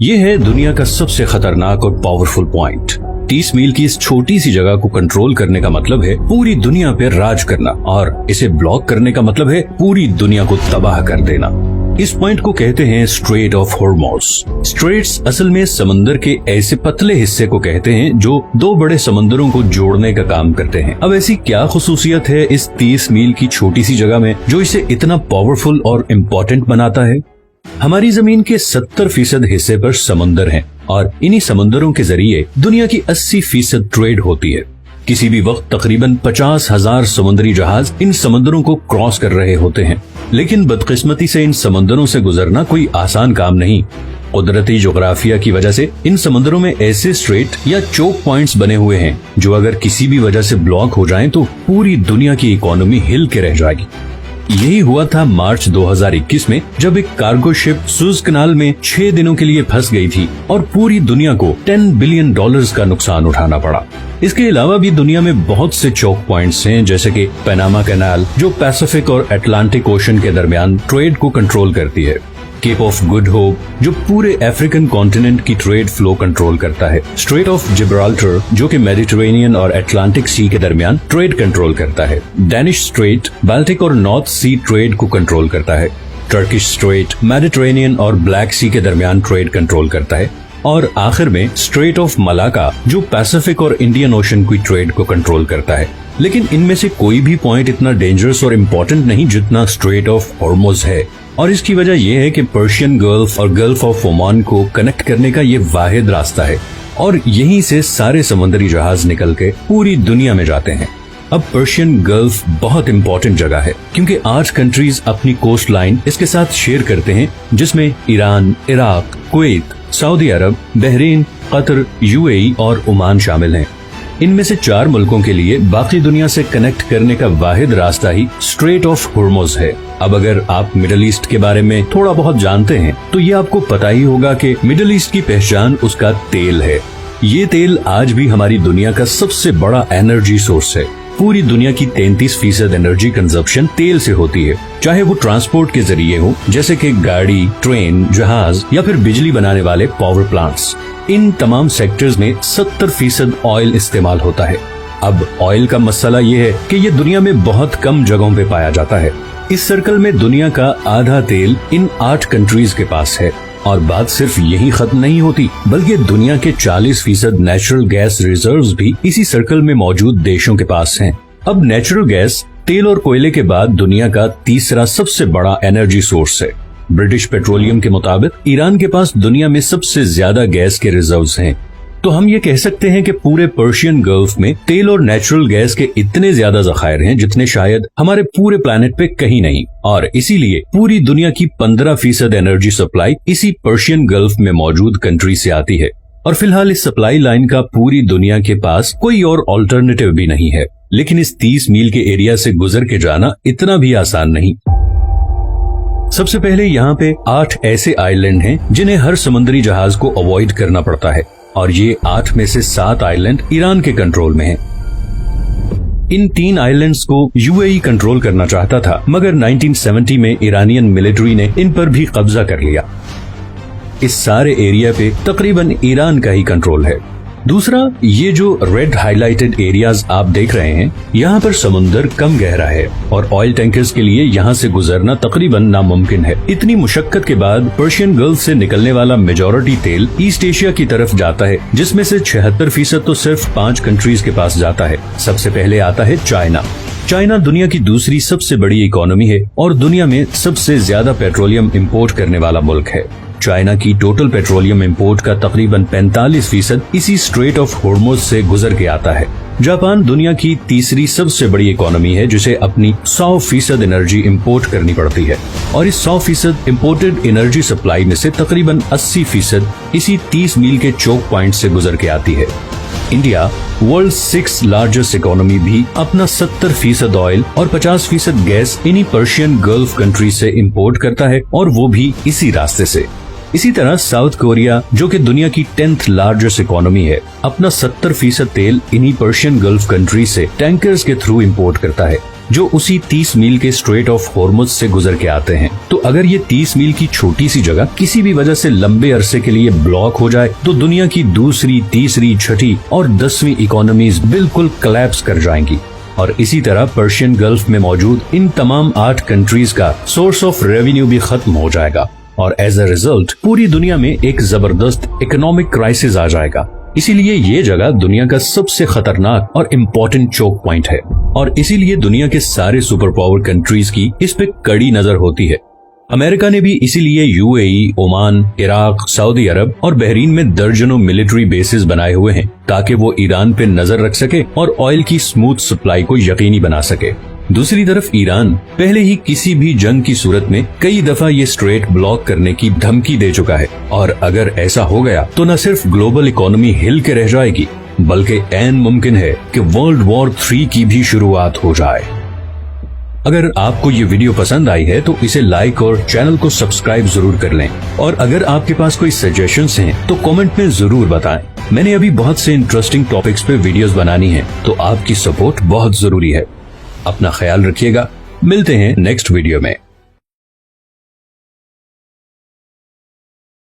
ये है दुनिया का सबसे खतरनाक और पावरफुल पॉइंट। 30 मील की इस छोटी सी जगह को कंट्रोल करने का मतलब है पूरी दुनिया पे राज करना, और इसे ब्लॉक करने का मतलब है पूरी दुनिया को तबाह कर देना। इस पॉइंट को कहते हैं स्ट्रेट ऑफ हॉर्मुज़। स्ट्रेट्स असल में समंदर के ऐसे पतले हिस्से को कहते हैं जो दो बड़े समंदरों को जोड़ने का काम करते हैं। अब ऐसी क्या खुसूसियत है इस 30 मील की छोटी सी जगह में जो इसे इतना पावरफुल और इम्पोर्टेंट बनाता है? हमारी जमीन के 70% हिस्से पर समंदर हैं, और इन्हीं समंदरों के जरिए दुनिया की 80% ट्रेड होती है। किसी भी वक्त तकरीबन 50,000 समुद्री जहाज इन समंदरों को क्रॉस कर रहे होते हैं, लेकिन बदकिस्मती से इन समंदरों से गुजरना कोई आसान काम नहीं। कुदरती जोग्राफिया की वजह से इन समंदरों में ऐसे स्ट्रेट या चोक पॉइंट्स बने हुए हैं जो अगर किसी भी वजह से ब्लॉक हो जाएं तो पूरी दुनिया की इकोनॉमी हिल के रह जाएगी। यही हुआ था मार्च 2021 में, जब एक कार्गो शिप सुएज कनाल में 6 दिनों के लिए फंस गई थी और पूरी दुनिया को $10 बिलियन का नुकसान उठाना पड़ा। इसके अलावा भी दुनिया में बहुत से चोक पॉइंट्स हैं, जैसे कि पनामा कैनाल जो पैसिफिक और अटलांटिक ओशन के दरमियान ट्रेड को कंट्रोल करती है, केप ऑफ गुड होप जो पूरे अफ्रीकन कॉन्टिनेंट की ट्रेड फ्लो कंट्रोल करता है, स्ट्रेट ऑफ जिब्राल्टर जो कि मेडिटेरेनियन और अटलांटिक सी के दरमियान ट्रेड कंट्रोल करता है, डैनिश स्ट्रेट बाल्टिक और नॉर्थ सी ट्रेड को कंट्रोल करता है, टर्किश स्ट्रेट मेडिटेरेनियन और ब्लैक सी के दरमियान ट्रेड कंट्रोल करता है, और आखिर में स्ट्रेट ऑफ मलाका जो पैसिफिक और इंडियन ओशन की ट्रेड को कंट्रोल करता है। लेकिन इनमें से कोई भी पॉइंट इतना डेंजरस और इम्पोर्टेंट नहीं जितना स्ट्रेट ऑफ हॉर्मुज़ है, और इसकी वजह यह है कि पर्शियन गल्फ और गल्फ ऑफ ओमान को कनेक्ट करने का ये वाहिद रास्ता है, और यहीं से सारे समुद्री जहाज निकल के पूरी दुनिया में जाते हैं। अब पर्शियन गल्फ बहुत इम्पोर्टेंट जगह है क्योंकि 8 कंट्रीज अपनी कोस्ट लाइन इसके साथ शेयर करते हैं, जिसमें ईरान, इराक, कुवैत, सऊदी अरब, बहरीन, कतर, यूएई और ओमान शामिल हैं। इनमें से 4 मुल्कों के लिए बाकी दुनिया से कनेक्ट करने का वाहिद रास्ता ही स्ट्रेट ऑफ हॉर्मुज़ है। अब अगर आप मिडल ईस्ट के बारे में थोड़ा बहुत जानते हैं तो ये आपको पता ही होगा कि मिडल ईस्ट की पहचान उसका तेल है। ये तेल आज भी हमारी दुनिया का सबसे बड़ा एनर्जी सोर्स है। पूरी दुनिया की 33% एनर्जी कंजप्शन तेल से होती है, चाहे वो ट्रांसपोर्ट के जरिए हो जैसे कि गाड़ी, ट्रेन, जहाज या फिर बिजली बनाने वाले पावर प्लांट्स। इन तमाम सेक्टर्स में 70% ऑयल इस्तेमाल होता है। अब ऑयल का मसला ये है कि ये दुनिया में बहुत कम जगहों पे पाया जाता है। इस सर्कल में दुनिया का आधा तेल इन 8 कंट्रीज के पास है, और बात सिर्फ यही खत्म नहीं होती, बल्कि दुनिया के 40% नेचुरल गैस रिजर्व्स भी इसी सर्कल में मौजूद देशों के पास हैं। अब नेचुरल गैस तेल और कोयले के बाद दुनिया का तीसरा सबसे बड़ा एनर्जी सोर्स है। ब्रिटिश पेट्रोलियम के मुताबिक ईरान के पास दुनिया में सबसे ज्यादा गैस के रिजर्व्स हैं। तो हम ये कह सकते हैं कि पूरे पर्शियन गल्फ में तेल और नेचुरल गैस के इतने ज्यादा जखायर हैं जितने शायद हमारे पूरे प्लेनेट पे कहीं नहीं, और इसीलिए पूरी दुनिया की 15% एनर्जी सप्लाई इसी पर्शियन गल्फ में मौजूद कंट्री से आती है। और फिलहाल इस सप्लाई लाइन का पूरी दुनिया के पास कोई और ऑल्टरनेटिव भी नहीं है। लेकिन इस 30 मील के एरिया से गुजर के जाना इतना भी आसान नहीं। सबसे पहले यहाँ पे 8 ऐसे आइलैंड हैं जिन्हें हर समुद्री जहाज को अवॉइड करना पड़ता है, और ये 8 में से 7 आइलैंड ईरान के कंट्रोल में हैं। इन 3 आइलैंड्स को यूएई कंट्रोल करना चाहता था, मगर 1970 में ईरानियन मिलिट्री ने इन पर भी कब्जा कर लिया। इस सारे एरिया पे तकरीबन ईरान का ही कंट्रोल है। दूसरा, ये जो रेड हाईलाइटेड एरियाज आप देख रहे हैं, यहाँ पर समुंदर कम गहरा है और ऑयल टैंकर्स के लिए यहाँ से गुजरना तकरीबन नामुमकिन है। इतनी मुशक्कत के बाद पर्शियन गल्फ से निकलने वाला मेजॉरिटी तेल ईस्ट एशिया की तरफ जाता है, जिसमें से 76% तो सिर्फ 5 कंट्रीज के पास जाता है। सबसे पहले आता है चाइना। चाइना दुनिया की दूसरी सबसे बड़ी इकोनॉमी है और दुनिया में सबसे ज्यादा पेट्रोलियम इंपोर्ट करने वाला मुल्क है। चाइना की टोटल पेट्रोलियम इंपोर्ट का तकरीबन 45% इसी स्ट्रेट ऑफ हॉर्मुज़ से गुजर के आता है। जापान दुनिया की तीसरी सबसे बड़ी इकोनॉमी है जिसे अपनी 100% एनर्जी इंपोर्ट करनी पड़ती है, और इस 100% इंपोर्टेड एनर्जी सप्लाई में से तकरीबन 80% इसी 30 मील के चोक पॉइंट से गुजर के आती है। इंडिया, वर्ल्ड 6 लार्जेस्ट इकोनॉमी, भी अपना 70% ऑयल और 50% गैस इन्हीं पर्शियन गल्फ कंट्री से इंपोर्ट करता है, और वो भी इसी रास्ते से। इसी तरह साउथ कोरिया, जो कि दुनिया की 10th लार्जेस्ट इकोनॉमी है, अपना 70% तेल इन्हीं पर्शियन गल्फ कंट्री से टैंकर्स के थ्रू इंपोर्ट करता है। जो उसी 30 मील के स्ट्रेट ऑफ हॉर्मुज से गुजर के आते हैं। तो अगर ये 30 मील की छोटी सी जगह किसी भी वजह से लंबे अरसे के लिए ब्लॉक हो जाए तो दुनिया की दूसरी, तीसरी, छठी और 10वीं इकोनॉमीज बिल्कुल कोलैप्स कर जाएंगी। और इसी तरह पर्शियन गल्फ में मौजूद इन तमाम 8 कंट्रीज का सोर्स ऑफ रेवेन्यू भी खत्म हो जाएगा और एज अ रिजल्ट पूरी दुनिया में एक जबरदस्त इकोनॉमिक क्राइसिस आ जाएगा। इसीलिए ये जगह दुनिया का सबसे खतरनाक और इम्पोर्टेंट चोक पॉइंट है और इसीलिए दुनिया के सारे सुपर पावर कंट्रीज की इस पे कड़ी नजर होती है। अमेरिका ने भी इसीलिए यूएई, ओमान, इराक, सऊदी अरब और बहरीन में दर्जनों मिलिट्री बेसिस बनाए हुए हैं ताकि वो ईरान पे नजर रख सके और ऑयल की स्मूथ सप्लाई को यकीनी बना सके। दूसरी तरफ ईरान पहले ही किसी भी जंग की सूरत में कई दफा ये स्ट्रेट ब्लॉक करने की धमकी दे चुका है और अगर ऐसा हो गया तो न सिर्फ ग्लोबल इकोनॉमी हिल के रह जाएगी बल्कि ऐन मुमकिन है कि वर्ल्ड वॉर 3 की भी शुरुआत हो जाए। अगर आपको ये वीडियो पसंद आई है तो इसे लाइक और चैनल को सब्सक्राइब जरूर कर लें और अगर आपके पास कोई सजेशंस हैं तो कमेंट में जरूर बताएं। मैंने अभी बहुत से इंटरेस्टिंग टॉपिक्स पे वीडियोस बनानी है तो आपकी सपोर्ट बहुत जरूरी है। अपना ख्याल रखिएगा, मिलते हैं नेक्स्ट वीडियो में।